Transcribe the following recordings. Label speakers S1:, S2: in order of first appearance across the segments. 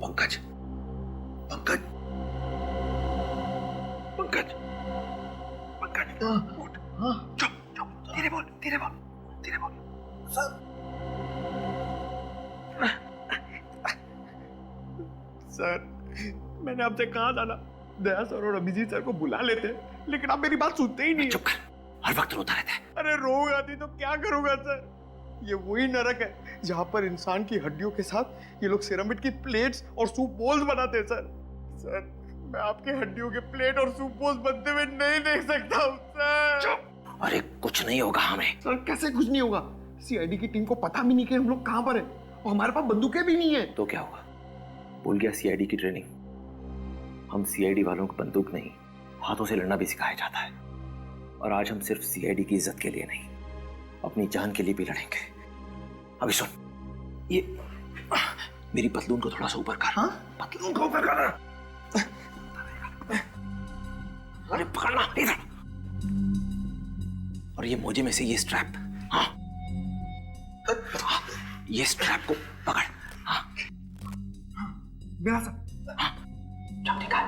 S1: पंकज, पंकज, पंकज, पंकज, उठ। चुप चुप, धीरे बोल, धीरे बोल, धीरे बोल।
S2: सर, मैंने आपसे कहा था ना, दया सर और अभिजीत सर को बुला लेते, लेकिन आप मेरी बात सुनते ही नहीं।
S1: चुप कर, हर वक्त रोता रहता है।
S2: अरे रोग आती तो क्या करूंगा सर? ये वही नरक है जहाँ पर इंसान की हड्डियों के साथ ये लोग सिरामिड की प्लेट्स और सूप बोल्स बनाते हैं सर। सर, मैं आपके हड्डियों के प्लेट और सूप बोल्स बनते हुए नहीं देख सकता हूँ सर।
S1: चुप। अरे कुछ नहीं होगा हमें।
S2: सर कैसे कुछ नहीं होगा? सीआईडी की टीम को पता भी नहीं कि हम लोग कहाँ पर हैं और हमारे पास बंदूकें भी नहीं है।
S1: तो क्या होगा? भूल गया सीआईडी की ट्रेनिंग? हम सीआईडी वालों को बंदूक नहीं, हाथों से लड़ना भी सिखाया जाता है। और आज हम सिर्फ सीआईडी की इज्जत के लिए नहीं, अपनी जान के लिए भी लड़ेंगे। अभी सुन, ये मेरी पतलून को थोड़ा सा ऊपर कर।
S2: हाँ?
S1: पतलून को ऊपर कर। अरे पकड़ना इधर। और ये मोजे में से ये स्ट्रैप, हाँ, ये स्ट्रैप को पकड़। हाँ
S2: मेरा सर।
S1: हाँ, चल ठीक है।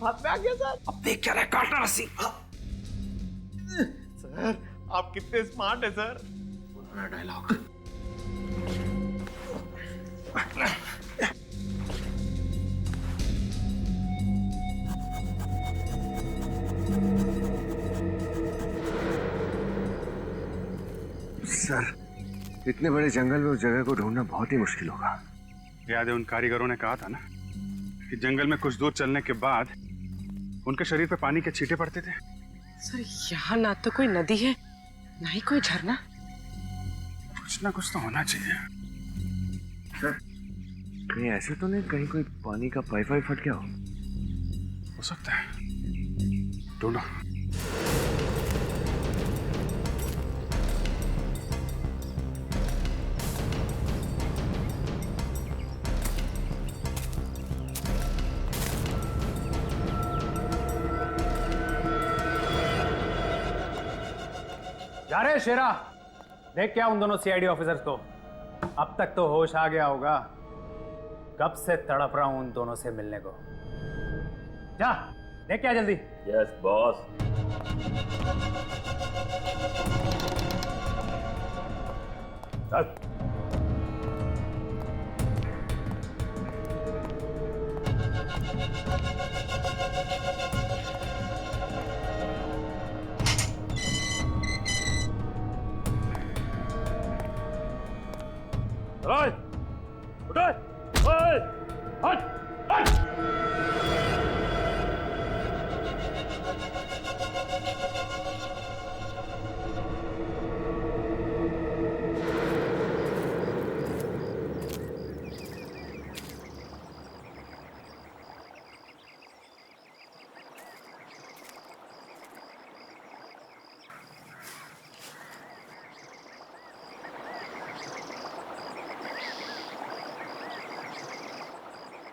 S2: हाथ में आ गया सर।
S1: अब देख क्या रहा है, काटना रस्सी।
S2: सर, आप कितने स्मार्ट है सर।
S1: पुराना डायलॉग।
S3: सर, इतने बड़े जंगल में उस जगह को ढूंढना बहुत ही मुश्किल होगा।
S4: याद है उन कारीगरों ने कहा था ना कि जंगल में कुछ दूर चलने के बाद उनके शरीर पे पानी के छींटे पड़ते थे।
S5: सर, यहाँ ना तो कोई नदी है, ना ही कोई झरना।
S4: कुछ ना कुछ तो होना चाहिए।
S3: सर, कहीं ऐसे तो नहीं कहीं कोई पानी का पाइप वाइप फट गया
S4: हो सकता है, ढूंढो।
S6: जा रहे शेरा, देख क्या उन दोनों सीआईडी ऑफिसर्स को। अब तक तो होश आ गया होगा, कब से तड़प रहा हूं उन दोनों से मिलने को। जा देख क्या जल्दी।
S7: Yes boss.
S6: चल।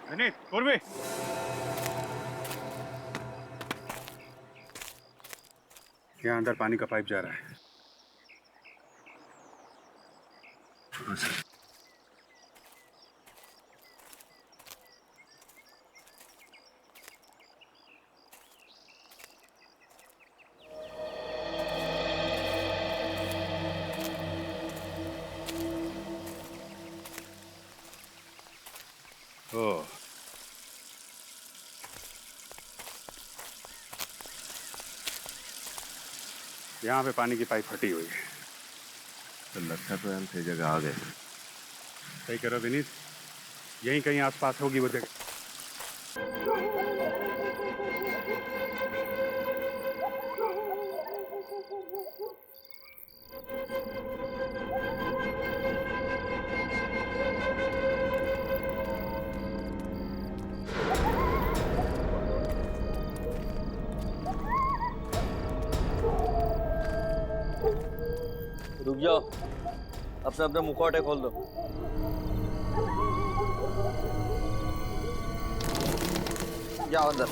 S4: विनीत, पूर्वी, यहाँ अंदर पानी का पाइप जा रहा है। ओह, यहाँ पे पानी की पाइप फटी हुई है।
S3: तो लगता तो हम सही जगह आ गए।
S4: सही करो विनीत, यहीं कहीं आसपास होगी वो जगह।
S7: रुक जाओ, अपने अपने मुखौटे खोल दो। जाओ अंदर।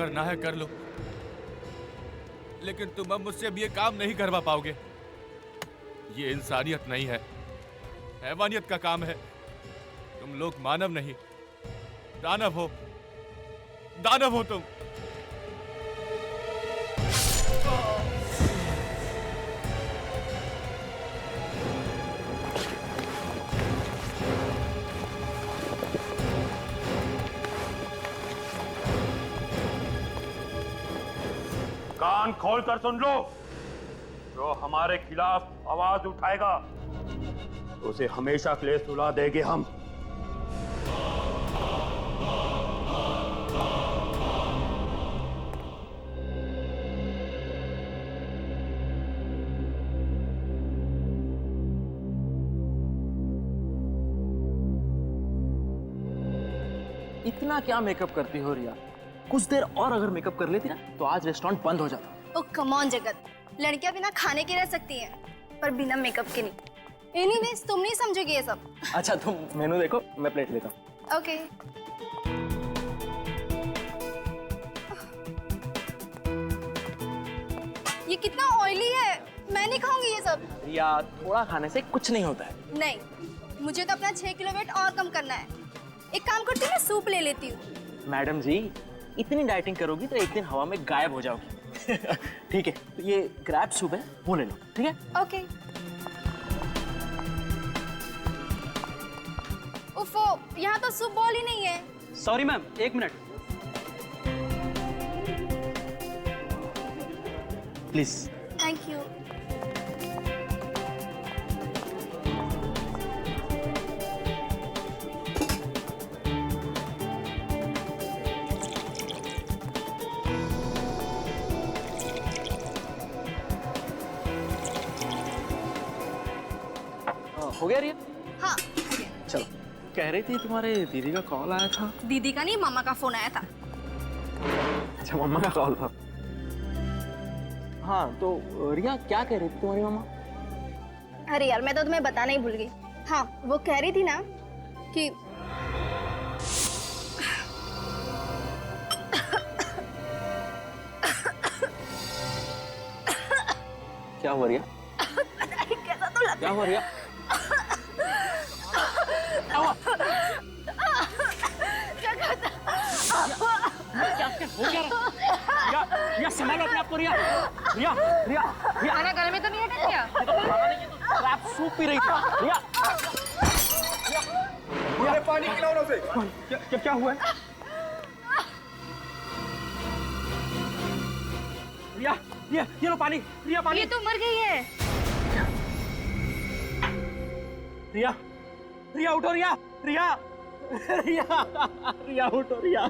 S8: करना है कर लो, लेकिन तुम अब मुझसे अब ये काम नहीं करवा पाओगे। ये इंसानियत नहीं है, हैवानियत का काम है। तुम लोग मानव नहीं, दानव हो, दानव हो तुम।
S9: कान खोल कर सुन लो, जो हमारे खिलाफ आवाज उठाएगा उसे हमेशा के लिए सुला देंगे हम।
S10: इतना क्या मेकअप करती हो रिया? कुछ देर और अगर मेकअप कर लेती ना तो आज रेस्टोरेंट बंद हो जाता।
S11: ओ कम ऑन जगत, लड़कियां बिना खाने के रह सकती हैं पर बिना मेकअप के नहीं। एनीवेज तुम नहीं समझोगी ये सब।
S10: अच्छा तुम मेनू देखो, मैं प्लेट लेता हूँ।
S11: ओके। ये कितना ऑयली है, मैं नहीं खाऊंगी ये सब।
S10: रिया थोड़ा खाने से कुछ नहीं होता है।
S11: नहीं, मुझे तो अपना 6 किलो वेट और कम करना है। एक काम करती हूँ, मैं सूप ले लेती हूँ।
S10: मैडम जी इतनी डाइटिंग करोगी तो एक दिन हवा में गायब हो जाओगी। ठीक है, तो ये क्रैब सूप है, वो ले लो। ठीक है?
S11: ओके। उफो, यहाँ तो सूप बॉल ही नहीं है।
S10: सॉरी मैम, एक मिनट प्लीज।
S11: Thank you.
S10: हो गया रिया?
S11: हाँ।
S10: चलो, कह रही थी तुम्हारे दीदी का कॉल आया था।
S11: दीदी का नहीं, मामा का फोन आया था।
S10: अच्छा, मम्मा का कॉल था। हाँ तो रिया क्या कह रही थी तुम्हारी मम्मा?
S11: अरे यार मैं तो तुम्हें बताना ही भूल गई। हाँ वो कह रही थी ना कि
S10: क्या हुआ रिया?
S11: कैसा तो लग
S10: क्या हुआ रिया? संभालो अपने आप को रिया। रिया रिया रिया,
S11: खाना गले में तो नहीं अटक गया?
S10: ये तो खाना नहीं, ये तो क्रैब सूप पी रही थी। रिया रिया,
S2: पानी पिलाओ ना उसे।
S10: क्या हुआ है? रिया ये लो पानी। रिया पानी।
S11: ये तो मर गई है।
S10: रिया रिया उठो रिया। रिया रिया रिया उठो रिया।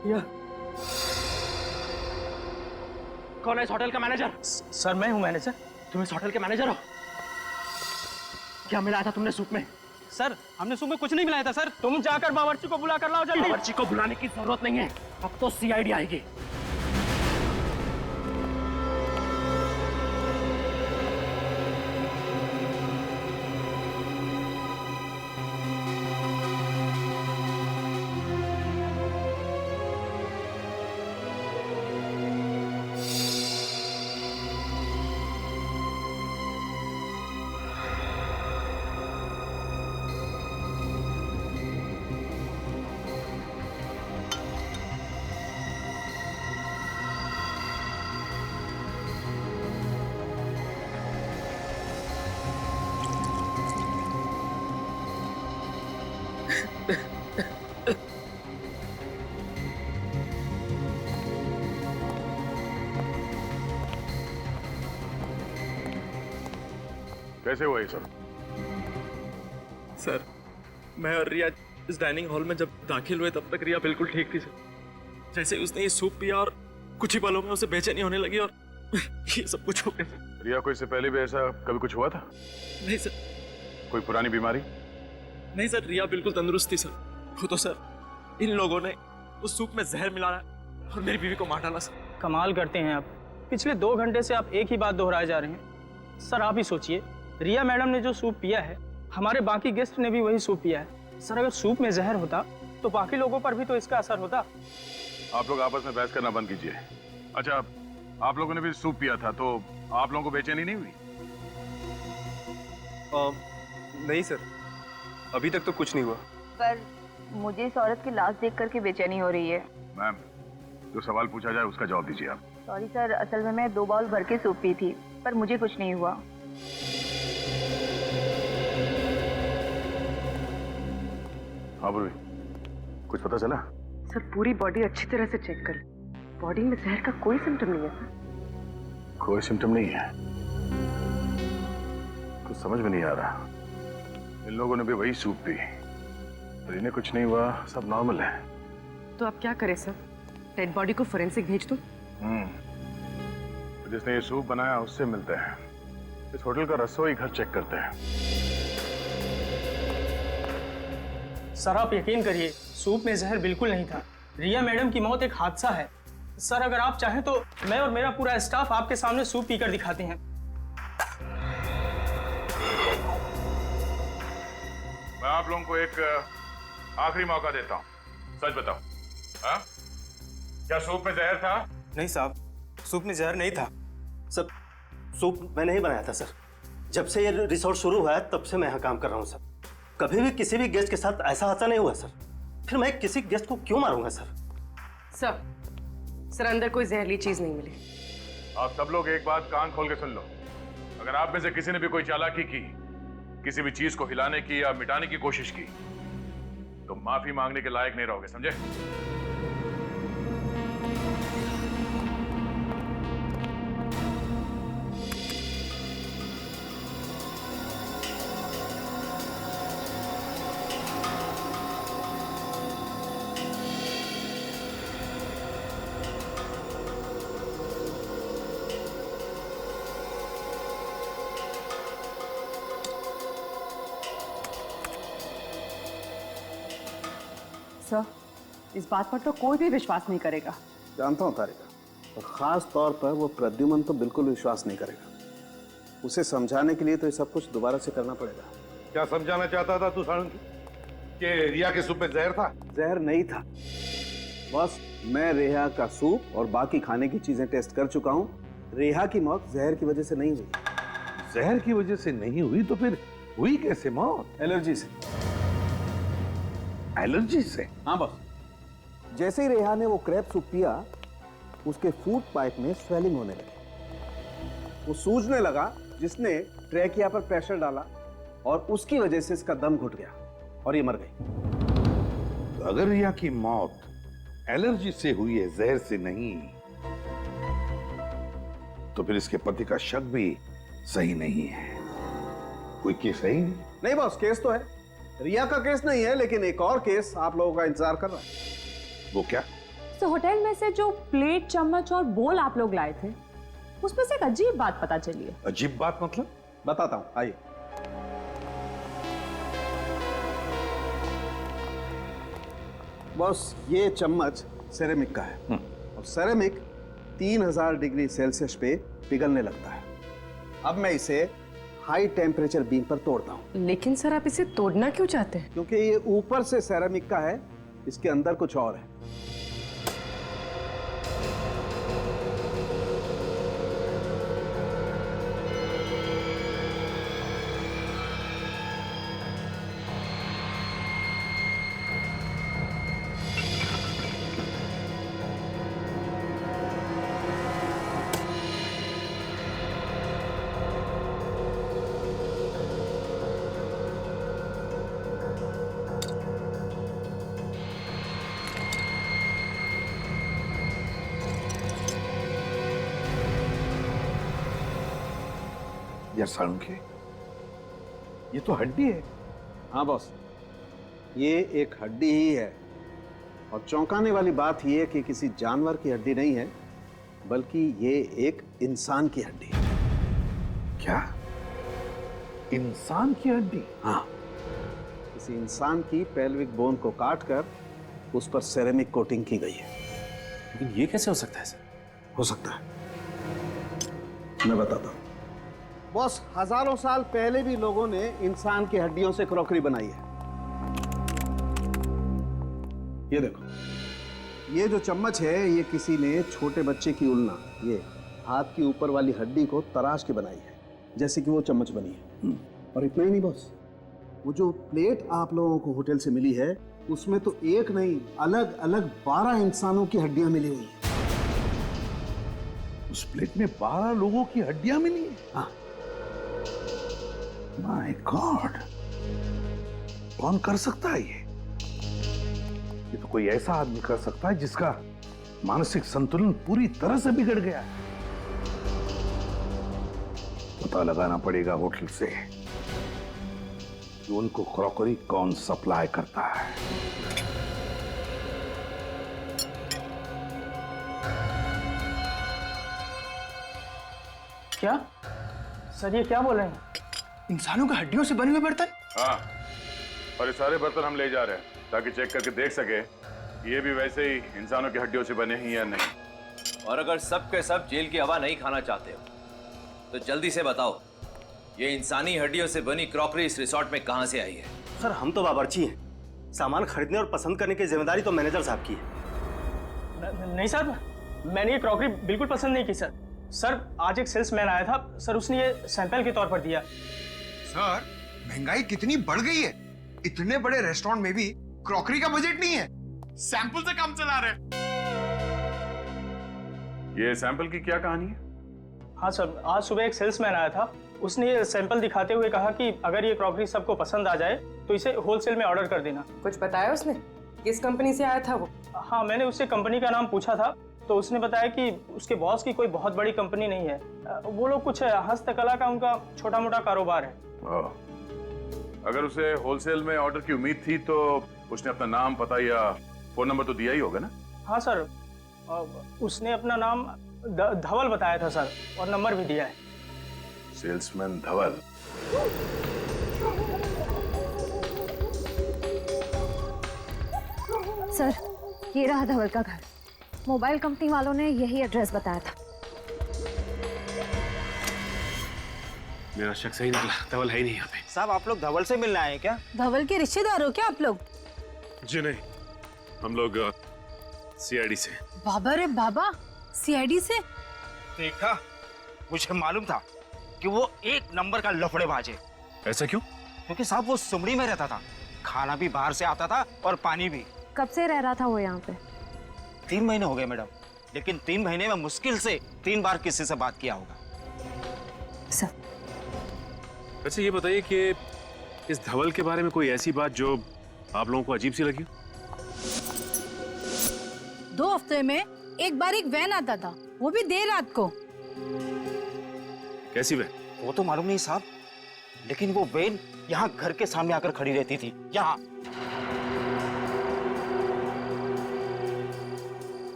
S10: रिया कौन है इस होटल का मैनेजर? सर मैं हूँ मैनेजर। तुम इस होटल के मैनेजर हो? क्या मिलाया था तुमने सूप में?
S6: सर हमने सूप में कुछ नहीं मिलाया था सर।
S10: तुम जाकर बावर्ची को बुला कर लाओ जल्दी। बावर्ची को बुलाने की जरूरत नहीं है, अब तो सीआईडी आएगी।
S9: कैसे हुआ ये सब?
S10: सर मैं और रिया इस डाइनिंग हॉल में जब दाखिल हुए तब तक रिया बिल्कुल ठीक थी सर। जैसे ही उसने ये सूप पिया और कुछ ही पलों में उसे बेचैनी होने लगी और ये सब कुछ हो गया।
S9: रिया को इससे पहले भी ऐसा कभी कुछ हुआ था?
S10: नहीं सर।
S9: कोई पुरानी बीमारी?
S10: नहीं सर, रिया बिल्कुल तंदुरुस्त थी सर। वो तो सर इन लोगों ने उस सूप में जहर मिलाया और मेरी बीवी को मार डाला सर।
S6: कमाल करते हैं आप। पिछले 2 घंटे से आप एक ही बात दोहराए जा रहे हैं। सर आप ही सोचिए, रिया मैडम ने जो सूप पिया है, हमारे बाकी गेस्ट ने भी वही सूप पिया है। सर अगर सूप में जहर होता
S10: तो बाकी लोगों पर भी तो इसका असर होता।
S4: आप लोग आपस में बहस करना बंद कीजिए। अच्छा, आप लोगों ने भी सूप पिया था तो आप लोगों को बेचैनी नहीं हुई?
S10: नहीं सर, अभी तक तो कुछ नहीं हुआ।
S12: पर मुझे इस औरत की लाश देख करके बेचैनी हो रही है।
S4: मैम, जो सवाल पूछा जाए उसका जवाब दीजिए आप।
S12: सॉरी सर, असल में मैं 2 बाउल भर के सूप पी थी, पर मुझे कुछ नहीं हुआ।
S4: हाँ बुरी, कुछ पता चला?
S5: सर पूरी बॉडी अच्छी तरह से चेक कर ली, बॉडी में जहर का कोई सिम्टम नहीं है सर।
S4: कोई सिम्टम नहीं है? कुछ समझ में नहीं आ रहा। इन लोगों ने भी वही सूप पी, पर इन्हें कुछ नहीं हुआ, सब नॉर्मल है।
S5: तो आप क्या करें सर, डेड बॉडी को फोरेंसिक भेज दूं?
S4: तो जिसने ये सूप बनाया उससे मिलते हैं, इस होटल का रसोई घर चेक करते हैं।
S10: सर आप यकीन करिए, सूप में जहर बिल्कुल नहीं था। रिया मैडम की मौत एक हादसा है। सर अगर आप चाहें तो मैं और मेरा पूरा स्टाफ आपके सामने सूप पीकर दिखाते हैं।
S4: मैं आप लोगों को एक आखिरी मौका देता हूँ, सच बताओ, हाँ? क्या सूप में जहर था?
S10: नहीं साहब, सूप में जहर नहीं था।
S13: सर, सूप मैंने ही बनाया था सर। जब से ये रिसोर्ट शुरू हुआ है तब से मैं यहाँ काम कर रहा हूँ सर। कभी भी किसी भी गेस्ट के साथ ऐसा हादसा नहीं हुआ सर। फिर मैं किसी गेस्ट को क्यों मारूंगा सर?
S5: सर अंदर कोई जहरीली चीज नहीं मिली।
S4: आप सब लोग एक बात कान खोल के सुन लो। अगर आप में से किसी ने भी कोई चालाकी की, किसी भी चीज को हिलाने की या मिटाने की कोशिश की, तो माफी मांगने के लायक नहीं रहोगे, समझे?
S5: सर इस बात पर तो कोई भी विश्वास नहीं करेगा।
S14: जानता हूँ तारिका, और खास तौर पर वो प्रद्युमन तो बिल्कुल विश्वास नहीं करेगा। उसे समझाने के लिए तो ये सब कुछ दोबारा से करना पड़ेगा।
S3: क्या समझाना चाहता था तू साळुंकी? कि रिया के सूप में जहर था?
S14: जहर नहीं था बस, मैं रेहा का सूप और बाकी खाने की चीजें टेस्ट कर चुका हूँ। रेहा की मौत जहर की वजह से नहीं हुई।
S3: जहर की वजह से नहीं हुई तो फिर हुई कैसे मौत?
S14: एलर्जी से।
S3: एलर्जी से?
S14: हाँ बस, जैसे ही रेहा ने वो क्रैब सूप पिया, उसके फूड पाइप में स्वेलिंग होने लगी। वो सूजने लगा, जिसने ट्रैकिया पर प्रेशर डाला और उसकी वजह से इसका दम घुट गया और ये मर गई।
S3: तो अगर रिया की मौत एलर्जी से हुई है, जहर से नहीं, तो फिर इसके पति का शक भी सही नहीं है। कोई केस है ही
S14: नहीं बॉस, केस तो है। रिया का केस नहीं है, लेकिन एक और केस आप लोगों का इंतजार कर रहा है।
S3: वो क्या?
S15: तो होटल में से जो प्लेट, चम्मच और बोल आप लोग लाए थे, उसमें से एक अजीब बात पता चली है।
S3: अजीब बात मतलब?
S14: बताता हूं, आइए। बॉस, ये चम्मच सेरेमिक का है और सेरेमिक 3000 डिग्री सेल्सियस पे पिघलने लगता है। अब मैं इसे हाई टेम्परेचर बीम पर तोड़ता हूं।
S5: लेकिन सर आप इसे तोड़ना क्यों चाहते हैं?
S14: क्योंकि ये ऊपर से सेरेमिक का है, इसके अंदर कुछ और है।
S3: यार साळुंखे, ये तो हड्डी है।
S14: हाँ बॉस, ये एक हड्डी ही है और चौंकाने वाली बात यह है कि किसी जानवर की हड्डी नहीं है, बल्कि ये एक इंसान की हड्डी है।
S3: क्या? इंसान की हड्डी?
S14: हाँ, किसी इंसान की पेल्विक बोन को काटकर उस पर सेरेमिक कोटिंग की गई है।
S10: लेकिन ये कैसे हो सकता है सर?
S14: हो सकता है, मैं बताता हूं। बॉस, हजारों साल पहले भी लोगों ने इंसान की हड्डियों से क्रॉकरी बनाई है। ये देखो, ये जो चम्मच है ये किसी ने छोटे बच्चे की उल्ना, ये हाथ की ऊपर वाली हड्डी को तराश के बनाई है, जैसे कि वो चम्मच बनी है। और इतना ही नहीं बॉस, वो जो प्लेट आप लोगों को होटल से मिली है उसमें तो एक नहीं, अलग अलग 12 इंसानों की हड्डियां मिली हुई हैं।
S16: उस प्लेट में 12 लोगों की हड्डियां मिली है?
S14: हाँ।
S16: माय गॉड, कौन कर सकता है ये तो कोई ऐसा आदमी कर सकता है जिसका मानसिक संतुलन पूरी तरह से बिगड़ गया है। पता लगाना पड़ेगा होटल से कि उनको क्रॉकरी कौन सप्लाई करता है।
S10: क्या सर, ये क्या बोल रहे हैं?
S2: इंसानों की हड्डियों से बने हुए बर्तन?
S4: हाँ, और ये सारे बर्तन हम ले जा रहे हैं ताकि चेक करके देख सके ये भी वैसे ही इंसानों की हड्डियों से बने हैं या नहीं।
S7: और अगर सब के सब जेल की हवा नहीं खाना चाहते हो तो जल्दी से बताओ, ये इंसानी हड्डियों से बनी क्रॉकरी इस रिसोर्ट में कहां से आई है?
S13: सर हम तो बावर्ची हैं, सामान खरीदने और पसंद करने की जिम्मेदारी तो मैनेजर साहब की है।
S10: नहीं सर, मैंने ये क्रॉकरी बिल्कुल पसंद नहीं की सर। सर आज एक सेल्समैन आया था सर, उसने ये सैंपल के तौर पर दिया।
S2: सर महंगाई कितनी बढ़ गई है, इतने बड़े रेस्टोरेंट में भी क्रॉकरी का बजट नहीं है, सैंपल से काम चला रहे हैं।
S4: ये सैंपल की क्या कहानी है?
S10: हाँ सर, आज सुबह एक सेल्समैन आया था, उसने ये सैंपल दिखाते हुए कहा कि अगर ये क्रॉकरी सबको पसंद आ जाए तो इसे होलसेल में ऑर्डर कर देना।
S5: कुछ बताया उसने? किस कंपनी से आया था वो?
S10: हाँ, मैंने उससे कंपनी का नाम पूछा था तो उसने बताया कि उसके बॉस की कोई बहुत बड़ी कंपनी नहीं है, वो लोग कुछ हस्तकला का उनका छोटा मोटा कारोबार है।
S4: अगर उसे होलसेल में ऑर्डर की उम्मीद थी तो उसने अपना नाम, पता या फोन नंबर तो दिया ही होगा ना?
S10: हाँ सर, उसने अपना नाम धवल बताया था सर, और नंबर भी दिया है।
S4: सेल्समैन धवल।
S11: सर ये रहा धवल का घर, मोबाइल कंपनी वालों ने यही एड्रेस बताया था।
S3: मेरा शक सही निकला, धवल है ही नहीं यहाँ पे।
S17: साहब आप लोग धवल से मिलने आए हैं क्या?
S11: धवल के रिश्तेदार हो क्या आप लोग?
S3: जी नहीं, हम लोग सीआईडी से।
S11: बाबा रे बाबा, सीआईडी से?
S17: देखा, मुझे मालूम था कि वो एक नंबर का लफड़ेबाज है।
S3: ऐसा क्यों?
S17: क्योंकि साहब वो सुमड़ी में रहता था, खाना भी बाहर से आता था और पानी भी।
S11: कब से रह रहा था वो यहाँ पे?
S17: 3 महीने हो गए मैडम, लेकिन 3 महीने में मुश्किल से 3 बार किसी से बात किया होगा।
S11: सर
S3: वैसे ये बताइए कि इस धवल के बारे में कोई ऐसी बात जो आप लोगों को अजीब सी लगी?
S11: 2 हफ्ते में एक बार एक वैन आता था, वो भी देर रात को।
S3: कैसी वैन?
S17: वो तो मालूम नहीं साहब, लेकिन वो वैन यहाँ घर के सामने आकर खड़ी रहती थी। यहाँ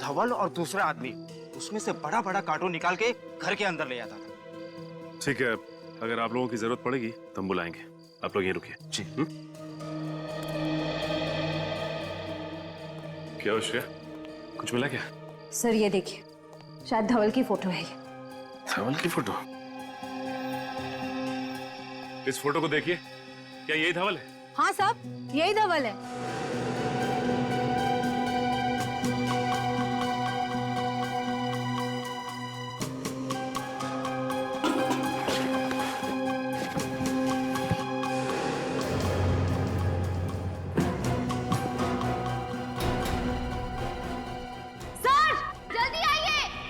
S17: धवल और दूसरा आदमी उसमें से बड़ा बड़ा कार्टून निकाल के घर के अंदर ले आता था।
S3: ठीक है, अगर आप लोगों की जरूरत पड़ेगी तो हम बुलाएंगे। आप लोग यहीं रुकिए।
S17: जी।
S3: क्या हो श्रेया, कुछ मिला क्या?
S11: सर ये देखिए, शायद धवल की फोटो है ये।
S3: धवल की फोटो? इस फोटो को देखिए, क्या यही धवल है?
S11: हाँ साहब, यही धवल है।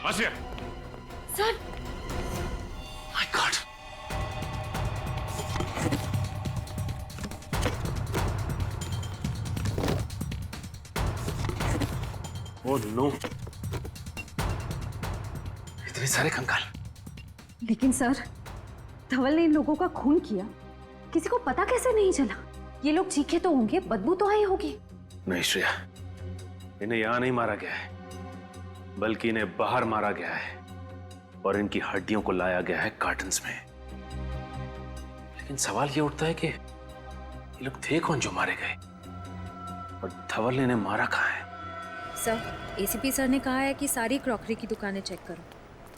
S3: आसिया!
S11: Sir!
S3: My God! Oh no! इतने सारे कंकाल।
S11: लेकिन सर, धवल ने इन लोगों का खून किया, किसी को पता कैसे नहीं चला? ये लोग चीखे तो होंगे, बदबू तो आई होगी।
S3: नहीं श्रेया, इन्हें यहां नहीं मारा गया है, बल्कि इन्हें बाहर मारा गया है और इनकी हड्डियों को लाया गया है कार्टन्स में। लेकिन सवाल ये उठता है कि ये लोग थे कौन जो मारे गए? और धवल ने इन्हें मारा कहाँ है?
S11: सर, एसीपी सर ने कहा है कि सारी क्रॉकरी की दुकानें चेक करो,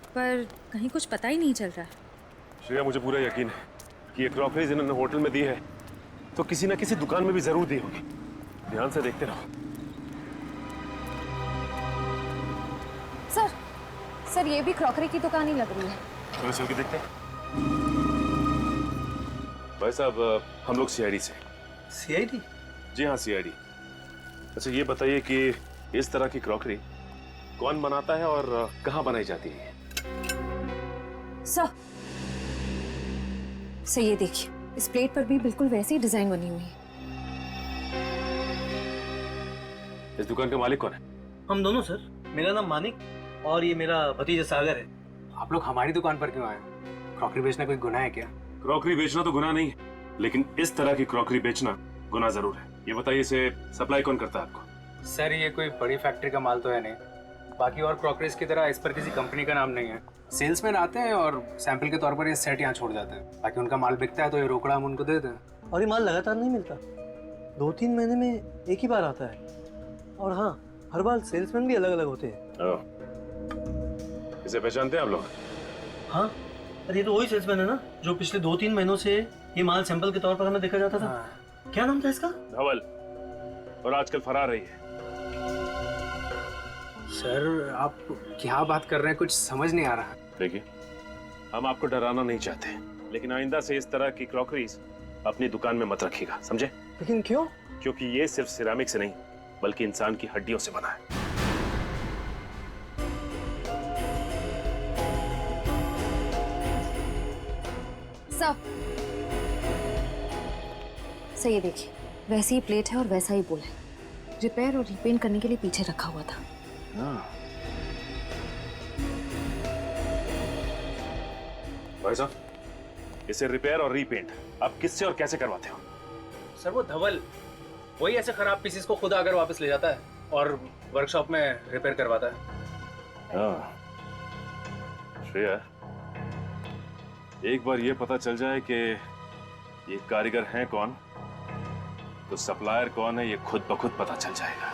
S11: पर कहीं कुछ पता ही नहीं चल रहा है।
S3: श्रेया, मुझे पूरा यकीन है कि ये क्रॉकरीज इन्होंने होटल में दी है तो किसी ना किसी दुकान में भी जरूर दी होगी। ध्यान से देखते रहो।
S11: सर ये भी क्रॉकरी की दुकान ही लग रही है।
S3: चलो चल के देखते हैं। भाई साहब, हम लोग सीआईडी से।
S13: सीआईडी?
S3: जी हाँ, सीआईडी। अच्छा ये बताइए कि इस तरह की क्रॉकरी कौन बनाता है और कहाँ बनाई जाती है?
S11: सर ये देखिए, इस प्लेट पर भी बिल्कुल वैसी ही डिजाइन बनी हुई है।
S3: इस दुकान का मालिक कौन है?
S13: हम दोनों सर। मेरा नाम मानिक और ये मेरा भतीजा सागर है।
S6: आप लोग हमारी दुकान पर क्यों आए? क्रॉकरी बेचना कोई गुनाह है क्या?
S3: क्रॉकरी बेचना तो गुनाह नहीं है, लेकिन इस तरह की क्रॉकरी बेचना गुनाह जरूर है। ये बताइए, इसे सप्लाई कौन करता है आपको?
S6: सर ये कोई बड़ी फैक्ट्री का माल तो है नहीं। बाकी और क्रॉकरीज की तरह इस पर किसी कंपनी का नाम नहीं है। सेल्समैन आते हैं और सैंपल के तौर पर ये सेट यहाँ छोड़ जाते हैं। बाकी उनका माल बिकता है तो ये रोकड़ा हम उनको देते हैं।
S13: और ये माल लगातार नहीं मिलता, 2-3 महीने में एक ही बार आता है। और हाँ, हर बार सेल्समैन भी अलग अलग होते हैं।
S3: इसे पहचानते हैं आप लोग?
S13: हाँ, अरे ये तो वही सेल्समैन है ना जो पिछले 2-3 महीनों से ये माल सैंपल के तौर पर हमें देखा जाता था। क्या नाम था इसका?
S3: धवल। और आजकल फरार रही है।
S6: सर आप क्या बात कर रहे हैं, कुछ समझ नहीं आ रहा।
S3: देखिए, हम आपको डराना नहीं चाहते, लेकिन आइंदा से इस तरह की क्रॉकरीज अपनी दुकान में मत रखिएगा, समझे?
S13: लेकिन क्यों?
S3: क्योंकि ये सिर्फ सिरामिक से नहीं बल्कि इंसान की हड्डियों से बना है।
S11: सर ये देखिए, वैसी ही प्लेट है और वैसा ही बोल है। रिपेयर और रीपेंट करने के लिए पीछे रखा हुआ था।
S3: भाई साहब, इसे रिपेयर और रीपेंट आप किससे और कैसे करवाते हो?
S6: सर वो धवल वही ऐसे खराब पीसेस को खुद आकर वापस ले जाता है और वर्कशॉप में रिपेयर करवाता है।
S3: श्रेया, एक बार ये पता चल जाए कि ये कारीगर हैं कौन, तो सप्लायर कौन है ये खुद ब खुद पता चल जाएगा।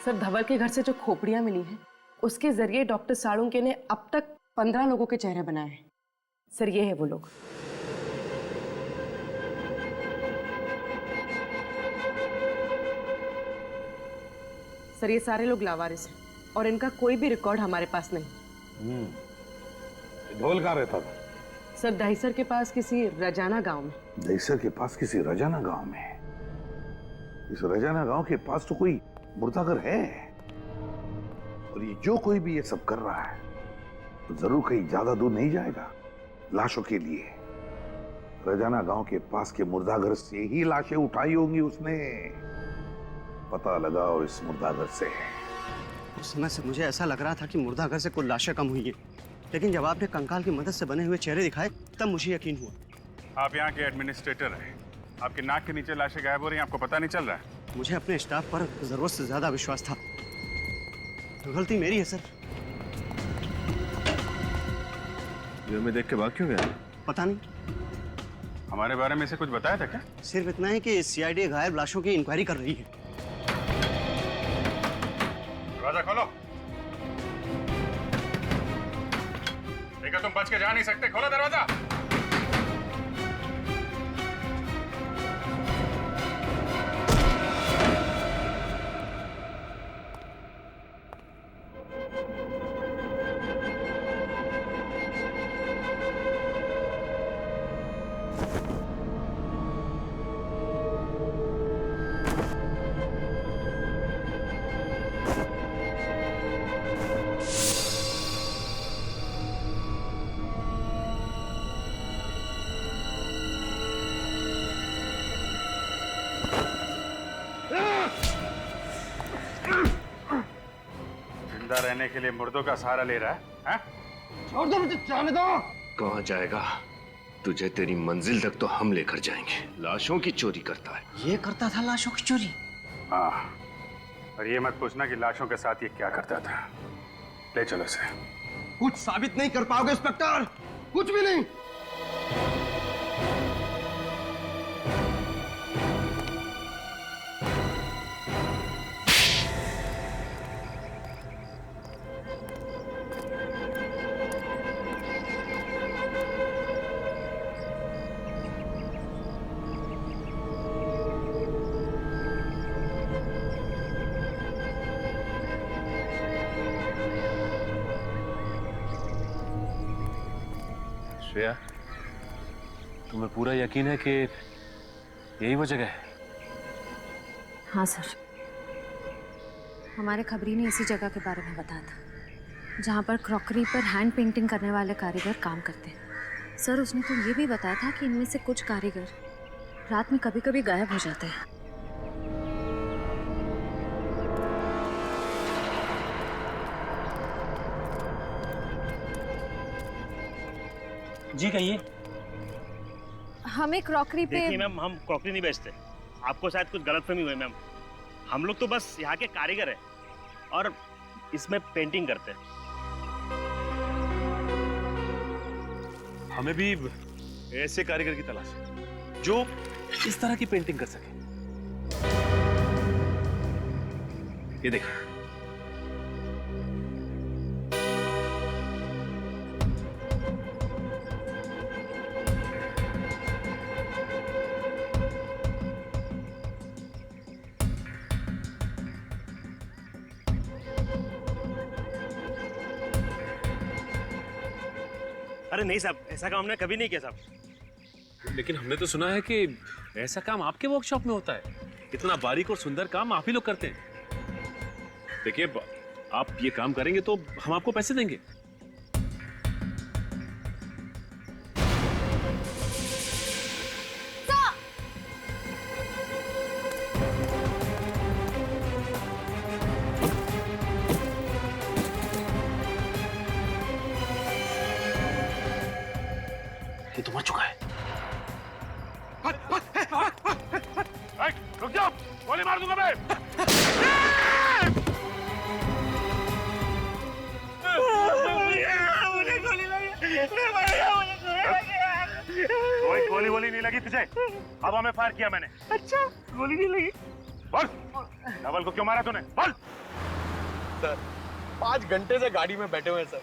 S5: सर धवल के घर से जो खोपड़ियां मिली हैं उसके जरिए डॉक्टर साळुंके ने अब तक 15 लोगों के चेहरे बनाए हैं। सर ये है वो लोग। सर ये सारे लोग लावारिस हैं और इनका कोई भी रिकॉर्ड हमारे पास नहीं।
S16: धवल कहाँ रहता था?
S5: सर दहीसर के पास किसी रजाना गांव में।
S16: दहीसर के पास किसी रजाना गांव में? इस रजाना गांव के पास तो कोई मुर्दाघर है, और ये जो कोई भी ये सब कर रहा है तो जरूर कहीं ज्यादा दूर नहीं जाएगा लाशों के लिए। रजाना गांव के पास के मुर्दाघर से ही लाशें उठाई होंगी उसने। पता लगाओ इस मुर्दाघर से।
S17: उस समय से मुझे ऐसा लग रहा था कि मुर्दाघर से कुछ लाशें कम हुई है, लेकिन जब आपने कंकाल की मदद से बने हुए चेहरे दिखाए तब मुझे यकीन हुआ।
S9: आप यहाँ के एडमिनिस्ट्रेटर हैं, आपके नाक के नीचे लाशें गायब हो रही हैं, आपको पता नहीं चल रहा है?
S17: मुझे अपने स्टाफ पर जरूरत से ज्यादा विश्वास था, तो गलती मेरी है सर।
S3: ये मैं देख के भाग क्यों गया?
S17: पता नहीं।
S9: हमारे बारे में से कुछ बताया था क्या?
S17: सिर्फ इतना है कि सीआईडी गायब लाशों की इंक्वायरी कर रही है।
S9: दरवाजा खोलो। ठीक है, तुम बच के जा नहीं सकते, खोलो दरवाजा। जिंदा रहने के लिए मुर्दों का सहारा ले रहा है?
S18: छोड़ दो मुझे, जाने दो।
S19: कहाँ जाएगा? तुझे तेरी मंजिल तक तो हम लेकर जाएंगे। लाशों की चोरी करता है।
S17: ये करता था लाशों की चोरी?
S9: हाँ, और ये मत पूछना कि लाशों के साथ ये क्या करता था। ले चलो इसे।
S18: कुछ साबित नहीं कर पाओगे इंस्पेक्टर, कुछ भी नहीं।
S3: श्रेया, तुम्हें पूरा यकीन है कि यही वो जगह है?
S11: हाँ सर, हमारे खबरी ने इसी जगह के बारे में बताया था जहाँ पर क्रॉकरी पर हैंड पेंटिंग करने वाले कारीगर काम करते हैं। सर उसने तो ये भी बताया था कि इनमें से कुछ कारीगर रात में कभी कभी गायब हो जाते हैं।
S9: जी कहिए।
S11: हमें क्रॉकरी पे।
S9: देखिए मैम, हम क्रॉकरी नहीं बेचते, आपको शायद कुछ गलतफहमी हुई मैम। हम लोग तो बस यहाँ के कारीगर हैं और इसमें पेंटिंग करते हैं।
S3: हमें भी ऐसे कारीगर की तलाश है जो इस तरह की पेंटिंग कर सके। ये देखिए,
S9: अरे नहीं साहब, ऐसा काम हमने कभी नहीं किया साहब।
S3: लेकिन हमने तो सुना है कि ऐसा काम आपके वर्कशॉप में होता है। इतना बारीक और सुंदर काम आप ही लोग करते हैं। देखिए, आप ये काम करेंगे तो हम आपको पैसे देंगे। ये तो मर चुका है।
S4: रुक जाओ, गोली मार दूंगा मैं।
S9: मुझे गोली लगी।
S4: कोई गोली वोली नहीं लगी तुझे, हवा में फायर किया मैंने।
S9: अच्छा, गोली नहीं लगी।
S4: बोल, धवल को क्यों मारा तूने? बोल।
S2: सर 5 घंटे से गाड़ी में बैठे हुए हैं sir.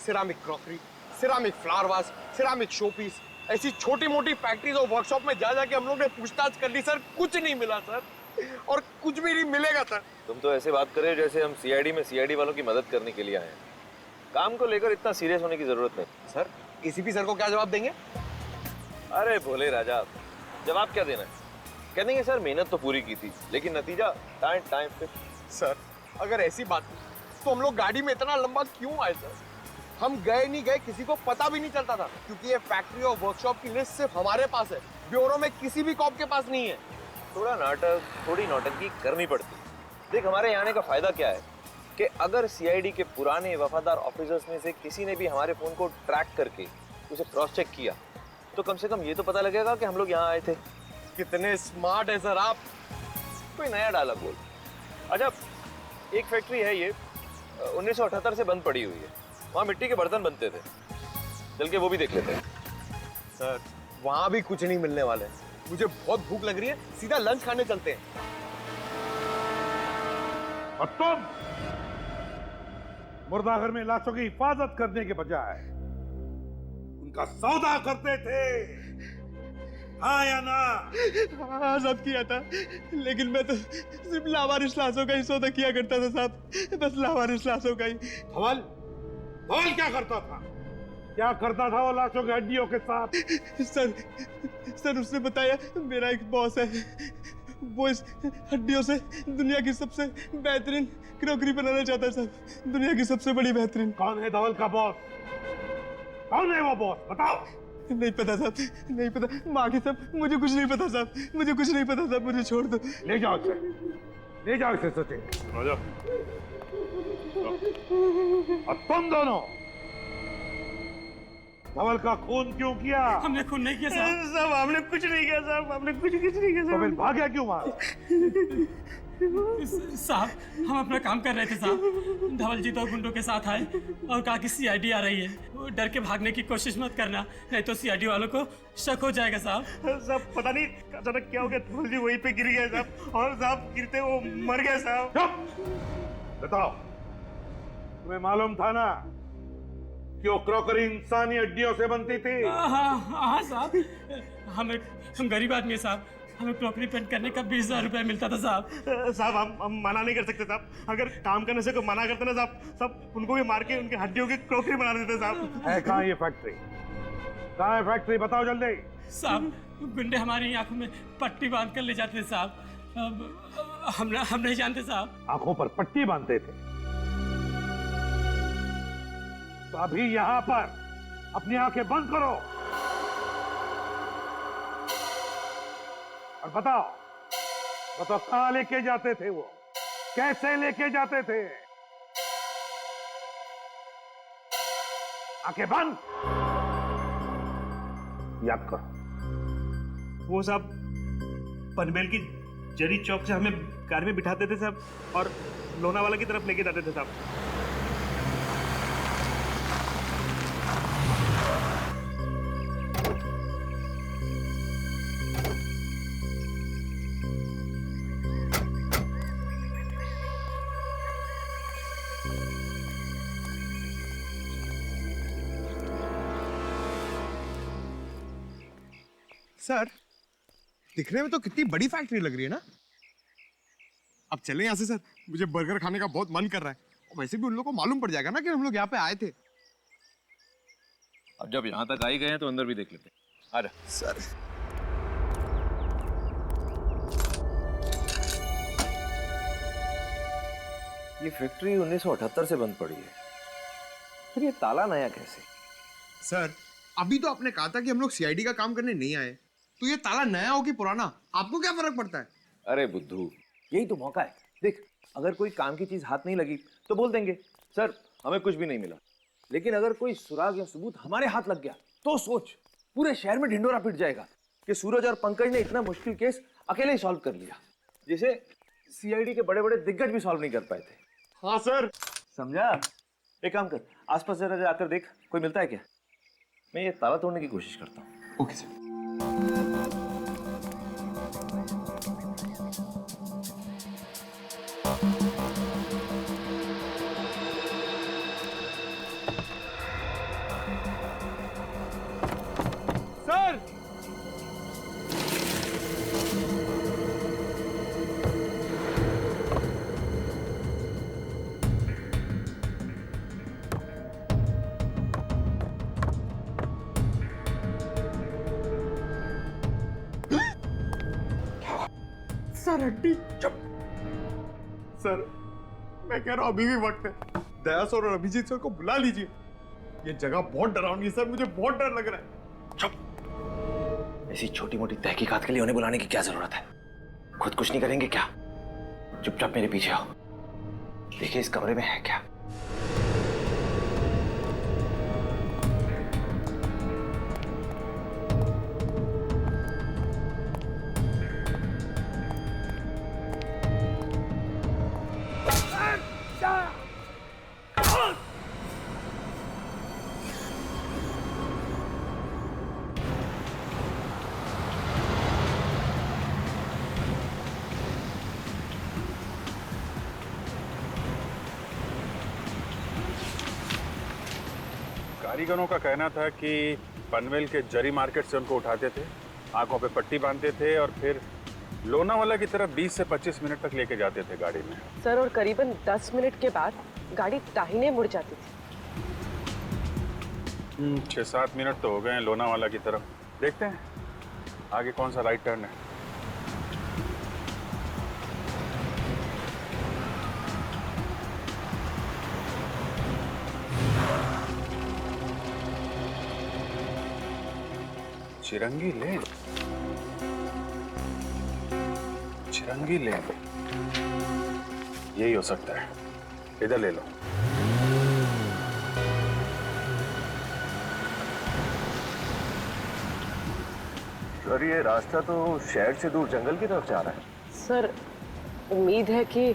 S2: Ceramic crockery, ceramic flower vase, ceramic showpiece, ऐसी छोटी मोटी फैक्ट्रीज और वर्कशॉप में जा जाके हम लोग ने पूछताछ कर ली सर, कुछ नहीं मिला सर, और कुछ भी नहीं मिलेगा सर।
S7: तुम तो ऐसे बात कर रहे हो जैसे हम सीआईडी में सीआईडी वालों की मदद करने के लिए आए हैं। काम को लेकर इतना सीरियस होने की जरूरत नहीं।
S2: सर एसीपी सर को क्या जवाब देंगे?
S7: अरे भोले राजा, जवाब क्या देना है? कह देंगे सर मेहनत तो पूरी की थी लेकिन नतीजा टाइम पे।
S2: सर अगर ऐसी बात तो हम लोग गाड़ी में इतना लंबा क्यों आए सर? हम गए नहीं गए किसी को पता भी नहीं चलता था, क्योंकि ये फैक्ट्री और वर्कशॉप की लिस्ट सिर्फ हमारे पास है, ब्यूरो में किसी भी कॉप के पास नहीं है।
S7: थोड़ा नाटक, थोड़ी नौटंकी करनी पड़ती। देख, हमारे यहाँ आने का फायदा क्या है कि अगर सीआईडी के पुराने वफादार ऑफिसर्स में से किसी ने भी हमारे फोन को ट्रैक करके उसे क्रॉस चेक किया तो कम से कम ये तो पता लगेगा कि हम लोग यहाँ आए थे।
S2: कितने स्मार्ट है सर आप।
S7: कोई नया डायलॉग बोल। अच्छा, एक फैक्ट्री है ये 1978 से बंद पड़ी हुई है, वहाँ मिट्टी के बर्तन बनते थे, चल के वो भी देख लेते हैं।
S2: सर वहाँ भी कुछ नहीं मिलने वाले, मुझे बहुत भूख लग रही है, सीधा लंच खाने चलते हैं।
S16: और तुम मुर्दाघर में लाशों की हिफाजत करने के बजाय उनका सौदा करते थे, हाँ या ना?
S2: हाँ सब किया था, लेकिन मैं तो सिर्फ लावारिस लाशों का ही सौदा किया करता था साहब, बस लावारिस लाशों का ही।
S16: धवल क्या करता था? क्या करता था वो लाशों की हड्डियों के साथ?
S2: सर उसने बताया मेरा एक बॉस है, वो इस हड्डियों से दुनिया की सबसे बेहतरीन क्रॉकरी बनाना चाहता है साहब, दुनिया की सबसे बड़ी बेहतरीन।
S16: कौन है धवल का बॉस? कौन है वो बॉस? बताओ।
S2: नहीं पता साहब, नहीं पता। मांगी साहब, मुझे कुछ नहीं पता साहब, मुझे कुछ नहीं पता साहब, मुझे छोड़ दो।
S16: ले जाओ इसे, ले जाओ इसे सचिन। और तुम दोनों धवल का खून क्यों किया?
S9: हमने खून नहीं किया साहब, हमने कुछ नहीं किया साहब, हमने कुछ नहीं किया
S16: तो फिर भागा क्यों वहां?
S10: साहब हम अपना काम कर रहे थे साहब, धवल जी तो गुंडों के साथ आए और कहा कि सीआईडी आ रही है, वो डर के भागने की कोशिश मत करना, नहीं तो सीआईडी वालों को शक हो जाएगा साहब।
S9: साहब पता नहीं अचानक क्या हो गया, धवल जी वहीं पे गिर गए साहब, और साहब गिरते वो मर गए साहब।
S16: बताओ, तुम्हें मालूम था ना कि वो क्रॉकरी इंसानी हड्डियों से बनती थी?
S10: हाँ साहब, हम गरीब आदमी है साहब, हमें क्रॉकरी पेंट करने का 20,000 रुपया मिलता था साहब।
S9: साहब हम मना नहीं कर सकते साहब, अगर काम करने से कोई मना करते ना साहब, सब उनको भी मार के उनकी हड्डियों की क्रॉकरी बना देते साहब।
S16: है कहाँ ये फैक्ट्री? कहाँ है फैक्ट्री, बताओ जल्दी।
S20: साहब, गुंडे हमारी आंखों में पट्टी बांध कर ले जाते थे साहब। हम नहीं जानते साहब।
S16: आंखों पर पट्टी बांधते थे? तो अभी यहाँ पर अपनी आंखें बंद करो और बताओ कहाँ लेके जाते थे वो, कैसे लेके जाते थे? आंखें बंद, याद करो।
S9: वो साहब पनवेल की जरी चौक से हमें कार में बिठाते थे साहब और लोनावाला की तरफ लेके जाते थे साहब।
S2: सर, दिखने में तो कितनी बड़ी फैक्ट्री लग रही है ना। अब चलें यहाँ से सर, मुझे बर्गर खाने का बहुत मन कर रहा है। और वैसे भी उन लोगों को मालूम पड़ जाएगा ना कि हम लोग यहाँ पे आए थे।
S7: अब जब यहाँ तक आ ही गए हैं तो अंदर भी देख लेते हैं। आ जा
S2: सर।
S7: ये फैक्ट्री 1978 से बंद पड़ी है, फिर ये ताला नया कैसे?
S2: सर, अभी तो आपने कहा था कि हम लोग सीआईडी का काम करने नहीं आए, तो ये ताला नया हो कि पुराना, आपको क्या फर्क पड़ता है?
S7: अरे बुद्धू, यही तो मौका है। देख, अगर कोई काम की चीज हाथ नहीं लगी तो बोल देंगे सर हमें कुछ भी नहीं मिला। लेकिन अगर कोई सुराग या सबूत हमारे हाथ लग गया तो सोच, पूरे शहर में ढिंडोरा पिट जाएगा कि सूरज और पंकज ने इतना मुश्किल केस अकेले ही सॉल्व कर लिया, जिसे सीआईडी के बड़े बड़े दिग्गज भी सॉल्व नहीं कर पाए थे।
S2: हाँ सर।
S7: समझा? एक काम कर, आसपास जरा जाकर देख, कोई मिलता है क्या? मैं ये ताला तोड़ने की कोशिश करता हूँ।
S2: Okay sir. सर, सर हड्डी। चुप। सर, मैं कह रहा हूं अभी भी वक्त है। दया सर और अभिजीत सर को बुला लीजिए। ये जगह बहुत डरावनी है सर, मुझे बहुत डर लग रहा है।
S1: चुप। ऐसी छोटी मोटी तहकीकात के लिए उन्हें बुलाने की क्या जरूरत है? खुद कुछ नहीं करेंगे क्या? चुपचाप मेरे पीछे आओ, देखिए इस कमरे में है क्या।
S3: कारीगरों का कहना था कि पनवेल के जरी मार्केट से उनको उठाते थे, आंखों पे पट्टी बांधते थे और फिर लोनावाला की तरफ 20 से 25 मिनट तक लेके जाते थे गाड़ी में।
S5: सर, और करीबन 10 मिनट के बाद गाड़ी दाहिने मुड़ जाती थी।
S3: 6-7 मिनट तो हो गए हैं लोनावाला की तरफ। देखते हैं आगे कौन सा राइट टर्न है। चिरंगी लेन, चिरंगी लेन, यही हो सकता है। इधर ले लो।
S7: सर, ये रास्ता तो शहर से दूर जंगल की तरफ जा रहा है।
S5: सर, उम्मीद है कि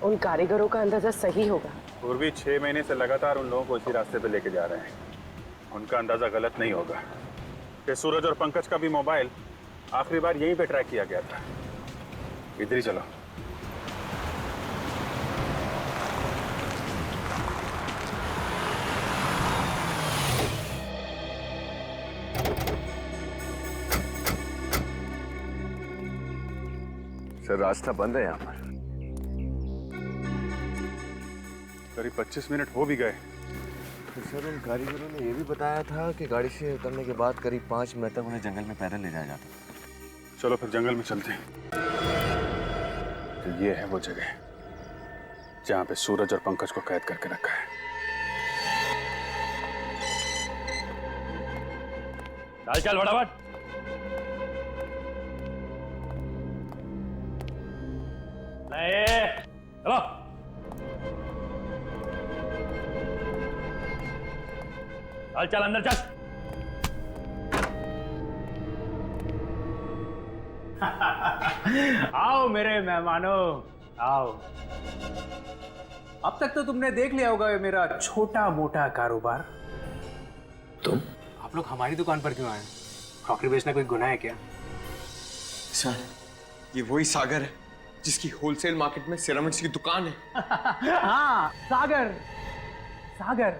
S5: उन कारीगरों का अंदाजा सही होगा।
S3: पूर्वी 6 महीने से लगातार उन लोगों को इसी रास्ते पे लेके जा रहे हैं। उनका अंदाजा गलत नहीं होगा कि सूरज और पंकज का भी मोबाइल आखिरी बार यहीं पे ट्रैक किया गया था। इधर ही चलो।
S19: सर, रास्ता बंद है यहाँ पर।
S3: करीब 25 मिनट हो भी गए,
S7: तो सर उन कारीगरों ने ये भी बताया था कि गाड़ी से उतरने के बाद करीब 5 मिनट तक उन्हें जंगल में पैदल ले जाया जाता।
S3: चलो फिर जंगल में चलते हैं। तो ये है वो जगह जहां पे सूरज और पंकज को कैद करके रखा है।
S9: चल चल फटाफट। चलो चल चल अंदर चल।
S6: आओ मेरे मेहमानों, आओ। अब तक तो तुमने देख लिया होगा ये मेरा छोटा मोटा कारोबार।
S1: तुम?
S6: आप लोग हमारी दुकान पर क्यों आए? क्रॉकरी बेचना कोई गुनाह है क्या?
S2: सर ये वही सागर है जिसकी होलसेल मार्केट में सिरामिक्स की दुकान है।
S6: हाँ सागर, सागर।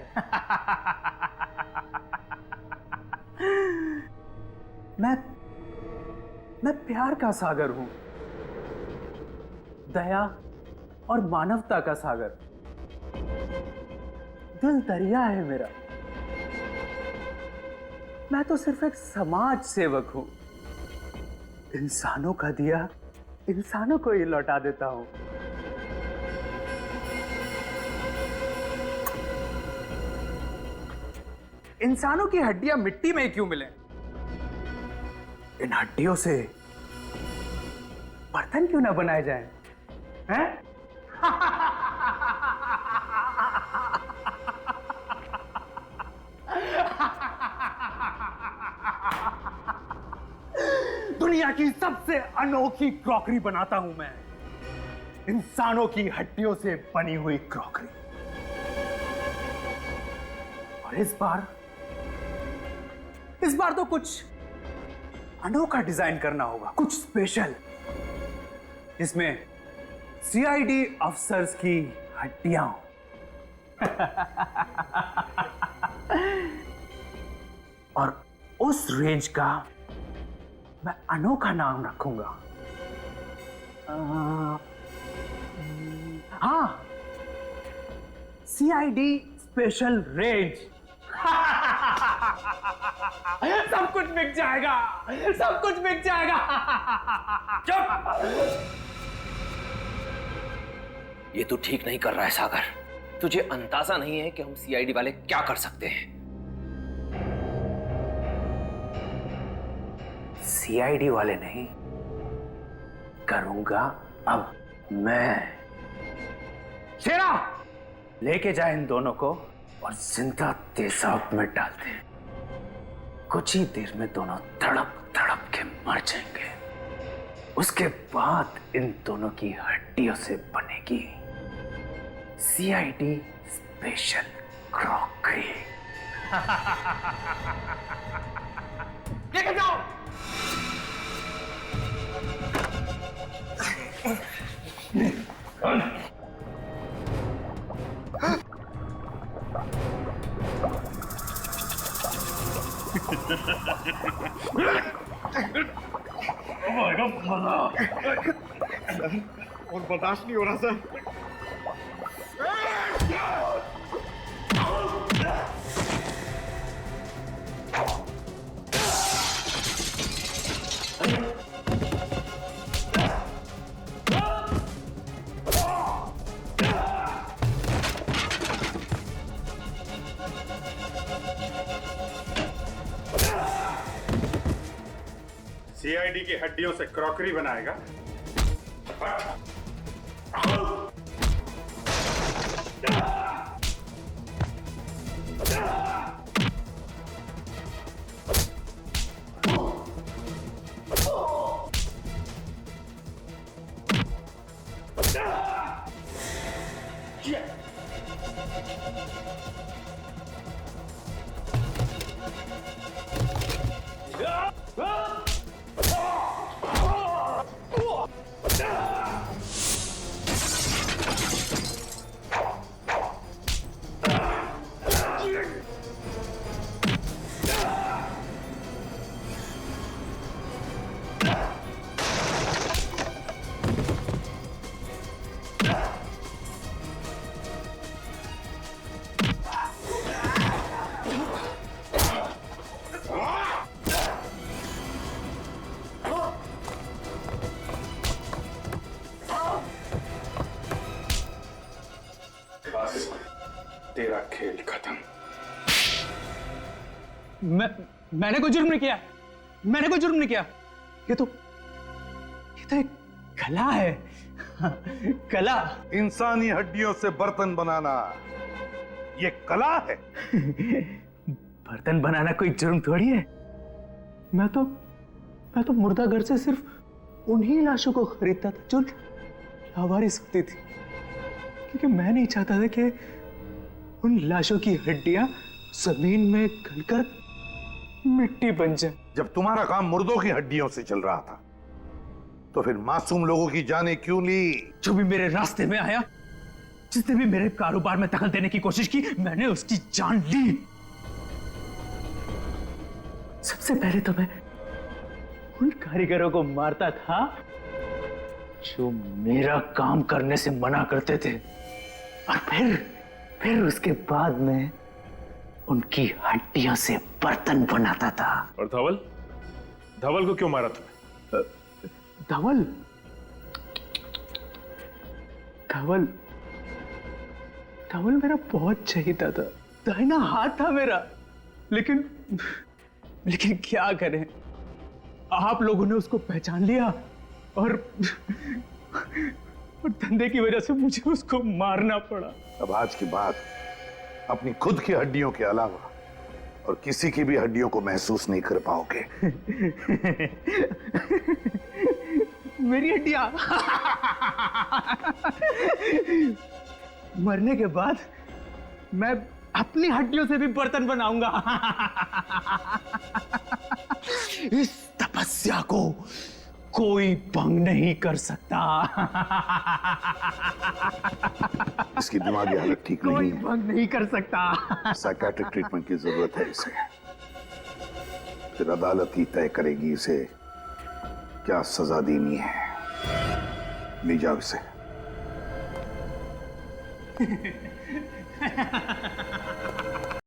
S6: मैं प्यार का सागर हूं, दया और मानवता का सागर। दिल दरिया है मेरा। मैं तो सिर्फ एक समाज सेवक हूं। इंसानों का दिया इंसानों को ही लौटा देता हूं। इंसानों की हड्डियां मिट्टी में क्यों मिले? इन हड्डियों से बर्तन क्यों ना बनाए जाएं? हैं? दुनिया की सबसे अनोखी क्रॉकरी बनाता हूं मैं, इंसानों की हड्डियों से बनी हुई क्रॉकरी। और इस बार तो कुछ अनोखा डिजाइन करना होगा, कुछ स्पेशल, जिसमें सीआईडी अफसर्स की हड्डियां हो। और उस रेंज का मैं अनोखा नाम रखूंगा। हाँ, सीआईडी स्पेशल रेंज। सब कुछ बिक जाएगा, सब कुछ बिक जाएगा।
S1: चुप! ये तू ठीक नहीं कर रहा है सागर। तुझे अंदाजा नहीं है कि हम सीआईडी वाले क्या कर सकते हैं।
S6: सीआईडी वाले नहीं, करूंगा अब मैं। शेरा, लेके जाए इन दोनों को और जिंदा तेजाब में डाल दे। कुछ ही देर में दोनों तड़प तड़प के मर जाएंगे। उसके बाद इन दोनों की हड्डियों से बनेगी सीआईडी स्पेशल क्रॉकरी। लेके जाओ।
S2: और बर्दाश्त नहीं हो रहा सर।
S3: सीआईडी की हड्डियों से क्रॉकरी बनाएगा।
S6: मैंने कोई जुर्म नहीं किया, मैंने कोई जुर्म नहीं किया। ये तो एक कला है, कला।
S16: इंसानी हड्डियों से बर्तन बनाना ये कला है।
S6: बर्तन बनाना कोई जुर्म थोड़ी है। मैं तो मुर्दा घर से सिर्फ उन्हीं लाशों को खरीदता था जो लावारिस होती थी, क्योंकि मैं नहीं चाहता था कि उन लाशों की हड्डियां जमीन में गलकर मिट्टी बन जाए।
S16: जब तुम्हारा काम मुर्दों की हड्डियों से चल रहा था तो फिर मासूम लोगों की जानें क्यों ली?
S6: जो भी मेरे रास्ते में आया, जिसने भी मेरे कारोबार में दखल देने की कोशिश की, मैंने उसकी जान ली। सबसे पहले तो मैं उन कारीगरों को मारता था जो मेरा काम करने से मना करते थे, और फिर उसके बाद में उनकी हड्डियों से बर्तन बनाता था।
S4: और धवल, धवल को क्यों मारा तुमने?
S6: धवल मेरा बहुत चहीता था, दाहिना हाथ था मेरा, लेकिन क्या करें, आप लोगों ने उसको पहचान लिया और धंधे की वजह से मुझे उसको मारना पड़ा।
S16: अब आज के बाद अपनी खुद की हड्डियों के अलावा और किसी की भी हड्डियों को महसूस नहीं कर पाओगे।
S6: मेरी हड्डियां मरने के बाद मैं अपनी हड्डियों से भी बर्तन बनाऊंगा। इस तपस्या को कोई भंग नहीं कर सकता।
S16: इसकी दिमागी हालत ठीक नहीं
S6: कोई
S16: है,
S6: भंग नहीं कर सकता।
S16: साइकेट्रिक ट्रीटमेंट की जरूरत है इसे। फिर अदालत ही तय करेगी इसे क्या सजा देनी है। ले जाओ इसे।